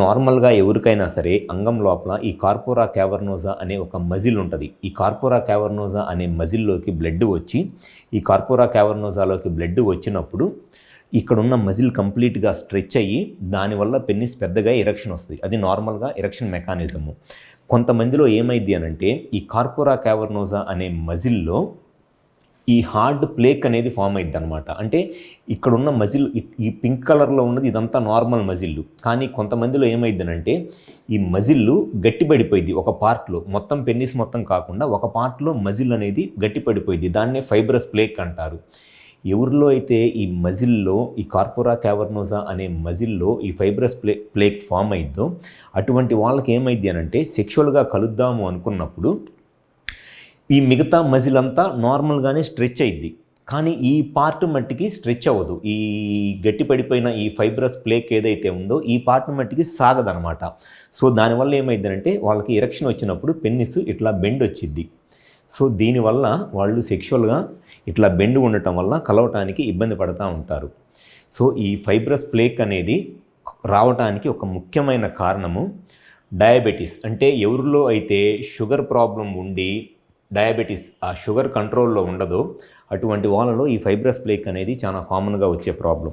నార్మల్గా ఎవరికైనా సరే అంగం లోపల ఈ కార్పోరా క్యావర్నోజా అనే ఒక మజిల్ ఉంటుంది. ఈ కార్పోరా క్యావర్నోజా అనే మజిల్లోకి బ్లడ్ వచ్చి ఈ కార్పోరా క్యావర్నోజాలోకి బ్లడ్ వచ్చినప్పుడు ఇక్కడున్న మజిల్ కంప్లీట్గా స్ట్రెచ్ అయ్యి దానివల్ల పెన్నిస్ పెద్దగా ఎరెక్షన్ వస్తుంది. అది నార్మల్గా ఎరెక్షన్ మెకానిజము. కొంతమందిలో ఏమైంది అనంటే ఈ కార్పోరా క్యావర్నోజా అనే మజిల్లో ఈ హార్డ్ ప్లేక్ అనేది ఫామ్ అయింది అనమాట. అంటే ఇక్కడున్న మజిల్ ఈ పింక్ కలర్లో ఉన్నది ఇదంతా నార్మల్ మజిల్లు, కానీ కొంతమందిలో ఏమైందనంటే ఈ మజిల్లు గట్టిపడిపోయింది. ఒక పార్ట్లో మొత్తం పెన్నిస్ మొత్తం కాకుండా ఒక పార్ట్లో మజిల్ అనేది గట్టిపడిపోయింది. దాన్నే ఫైబ్రస్ ప్లేక్ అంటారు. ఎవరిలో అయితే ఈ మజిల్లో ఈ కార్పోరా క్యావర్నోజా అనే మజిల్లో ఈ ఫైబ్రస్ ప్లేక్ ఫామ్ అయిందో అటువంటి వాళ్ళకి ఏమైంది అనంటే సెక్షువల్గా కలుద్దాము అనుకున్నప్పుడు ఈ మిగతా మజిల్ అంతా నార్మల్గానే స్ట్రెచ్ అయ్యిద్ది, కానీ ఈ పార్ట్ మట్టికి స్ట్రెచ్ అవ్వదు. ఈ గట్టిపడిపోయిన ఈ ఫైబ్రస్ ప్లేక్ ఏదైతే ఉందో ఈ పార్ట్ మట్టికి సాగదనమాట. సో దానివల్ల ఏమైందంటే వాళ్ళకి ఎరెక్షన్ వచ్చినప్పుడు పెన్నిస్ ఇట్లా బెండ్ వచ్చిద్ది. సో దీనివల్ల వాళ్ళు సెక్షువల్గా ఇట్లా బెండ్ ఉండటం వల్ల కలవటానికి ఇబ్బంది పడుతూ ఉంటారు. సో ఈ ఫైబ్రస్ ప్లేక్ అనేది రావటానికి ఒక ముఖ్యమైన కారణము డయాబెటీస్. అంటే ఎవరిలో అయితే షుగర్ ప్రాబ్లం ఉండి డయాబెటీస్ ఆ షుగర్ కంట్రోల్లో ఉండదో అటువంటి వాళ్ళలో ఈ ఫైబ్రస్ ప్లేక్ అనేది చాలా కామన్గా వచ్చే ప్రాబ్లం.